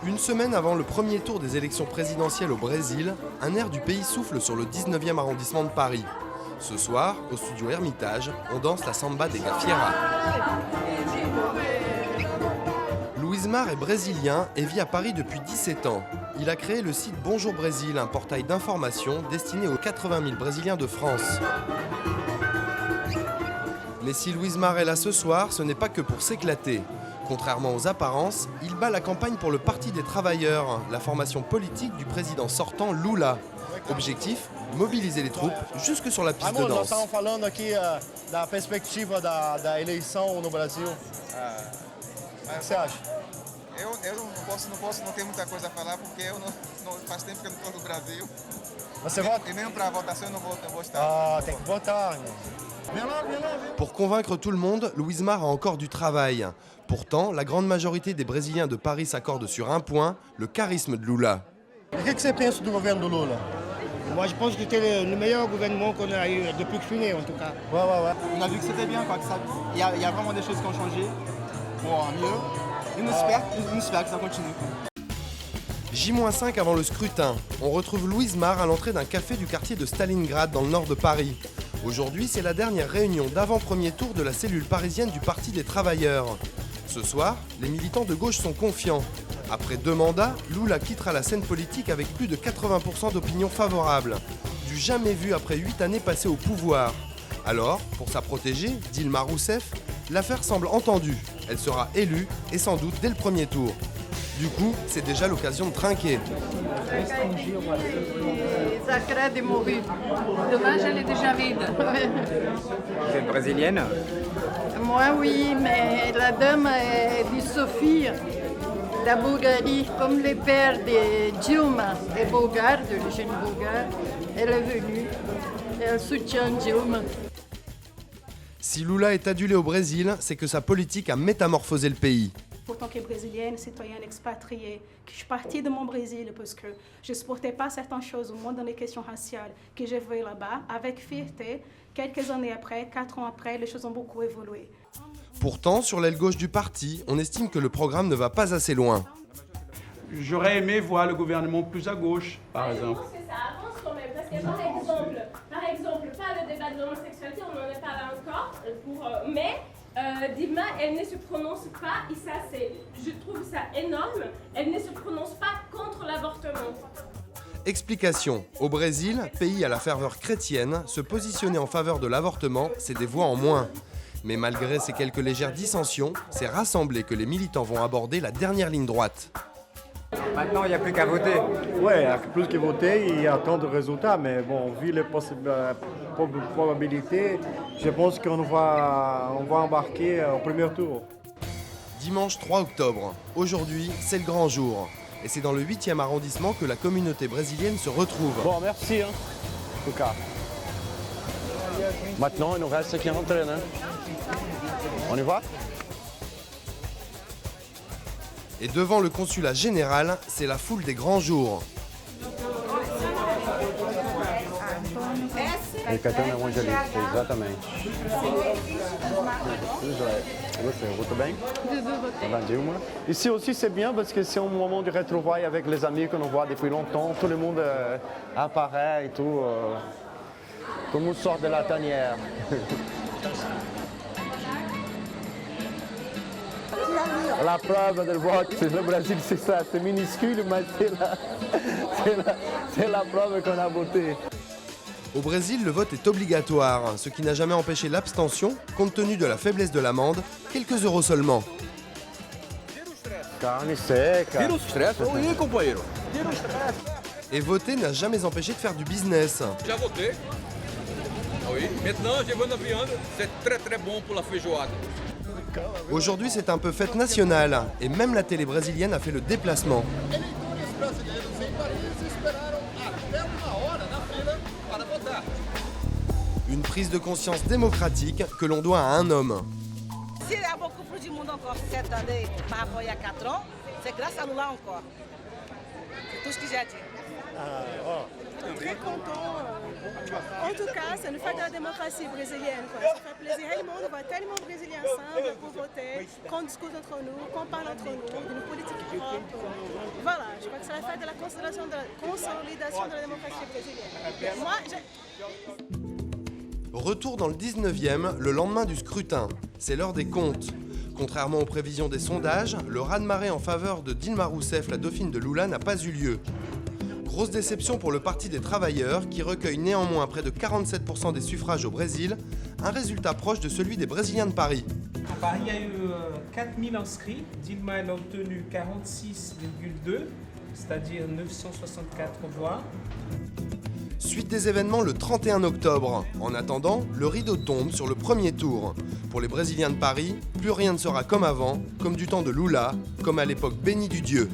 Une semaine avant le premier tour des élections présidentielles au Brésil, un air du pays souffle sur le 19e arrondissement de Paris. Ce soir, au studio Hermitage, on danse la samba des Gafieira. Luismar est brésilien et vit à Paris depuis 17 ans. Il a créé le site Bonjour Brésil, un portail d'information destiné aux 80 000 Brésiliens de France. Mais si Luismar est là ce soir, ce n'est pas que pour s'éclater. Contrairement aux apparences, il bat la campagne pour le Parti des Travailleurs, la formation politique du président sortant Lula. Objectif, mobiliser les troupes jusque sur la piste de danse. Nós estamos falando aqui da perspectiva da eleição no Brasil. O que você acha? Eu não tenho muita coisa a falar porque faz tempo que eu não estou no Brasil. Você vota? E mesmo para a votação eu não vou estar. Ah, tem que votar. Viens là. Pour convaincre tout le monde, Luismar a encore du travail. Pourtant, la grande majorité des Brésiliens de Paris s'accordent sur un point, le charisme de Lula. O que você pensa do governo do Lula? Moi, je pense que c'était le meilleur gouvernement qu'on a eu depuis que je suis né, en tout cas. Ouais. On a vu que c'était bien, quoi, il y a vraiment des choses qui ont changé pour mieux. Et on espère que ça continue. J-5 avant le scrutin, on retrouve Luismar à l'entrée d'un café du quartier de Stalingrad dans le nord de Paris. Aujourd'hui, c'est la dernière réunion d'avant-premier tour de la cellule parisienne du Parti des Travailleurs. Ce soir, les militants de gauche sont confiants. Après 2 mandats, Lula quittera la scène politique avec plus de 80% d'opinion favorable. Du jamais vu après 8 années passées au pouvoir. Alors, pour sa protégée, Dilma Rousseff, l'affaire semble entendue. Elle sera élue, et sans doute dès le premier tour. Du coup, c'est déjà l'occasion de trinquer. Sacré de mourir. Dommage, elle est déjà vide. Vous êtes brésilienne? Moi, oui, mais la dame est de Sophie, la Bulgarie, comme le père de Dilma est bulgare, d'origine bulgare. Elle est venue, elle soutient Dilma. Si Lula est adulé au Brésil, c'est que sa politique a métamorphosé le pays. En tant que brésilienne, citoyenne expatriée, que je suis partie de mon Brésil parce que je ne supportais pas certaines choses au monde dans les questions raciales que j'ai vues là-bas avec fierté. Quelques années après, 4 ans après, les choses ont beaucoup évolué. Pourtant, sur l'aile gauche du parti, on estime que le programme ne va pas assez loin. J'aurais aimé voir le gouvernement plus à gauche, par exemple. Je pense que ça avance quand même, parce que par exemple, pas le débat de l'homosexualité, on n'en est pas là encore, mais Dilma, elle ne se prononce pas, et ça je trouve ça énorme, elle ne se prononce pas contre l'avortement. Explication. Au Brésil, pays à la ferveur chrétienne, se positionner en faveur de l'avortement, c'est des voix en moins. Mais malgré ces quelques légères dissensions, c'est rassemblés que les militants vont aborder la dernière ligne droite. Maintenant, il n'y a plus qu'à voter. Oui, il n'y a plus qu'à voter et attendre le résultat. Mais bon, vu les probabilités, je pense qu'on va embarquer au premier tour. Dimanche 3 octobre. Aujourd'hui, c'est le grand jour. Et c'est dans le 8e arrondissement que la communauté brésilienne se retrouve. Bon, merci, en tout cas. Maintenant, il nous reste qui rentrer, hein? On y va? Et devant le consulat général, c'est la foule des grands jours. Exatamente. Você bem? Dilma. Ici aussi c'est bien parce que c'est un moment de retrouvailles avec les amis qu'on voit depuis longtemps. Tout le monde apparaît et tout. Tout le monde sort de la tanière. La preuve de vote, le Brésil c'est ça, c'est minuscule mais c'est la preuve qu'on a voté. Au Brésil, le vote est obligatoire, ce qui n'a jamais empêché l'abstention, compte tenu de la faiblesse de l'amende, quelques euros seulement. Carne seca. Et voter n'a jamais empêché de faire du business. Já votei. Oui, maintenant je vais na viande, c'est très bon pour la feijoada. Aujourd'hui, c'est un peu fête nationale, et même la télé brésilienne a fait le déplacement. Une prise de conscience démocratique que l'on doit à un homme. S'il y a beaucoup plus de monde encore cette année par rapport à il y a 4 ans, c'est grâce à Lula encore. C'est tout ce que j'ai à dire. Très content. En tout cas, c'est une fête de la démocratie brésilienne. Ça fait plaisir. Le monde voit tellement de Brésiliens ensemble pour voter, qu'on discute entre nous, qu'on parle entre nous, d'une Voilà, je crois que c'est la fête de la consolidation de la démocratie brésilienne. Moi, Retour dans le 19e, le lendemain du scrutin. C'est l'heure des comptes. Contrairement aux prévisions des sondages, le raz-de-marée en faveur de Dilma Rousseff, la dauphine de Lula, n'a pas eu lieu. Grosse déception pour le Parti des travailleurs, qui recueille néanmoins près de 47% des suffrages au Brésil, un résultat proche de celui des Brésiliens de Paris. À Paris, il y a eu 4000 inscrits. Dilma elle a obtenu 46,2, c'est-à-dire 964 voix. Suite des événements le 31 octobre. En attendant, le rideau tombe sur le premier tour. Pour les Brésiliens de Paris, plus rien ne sera comme avant, comme du temps de Lula, comme à l'époque bénie du Dieu.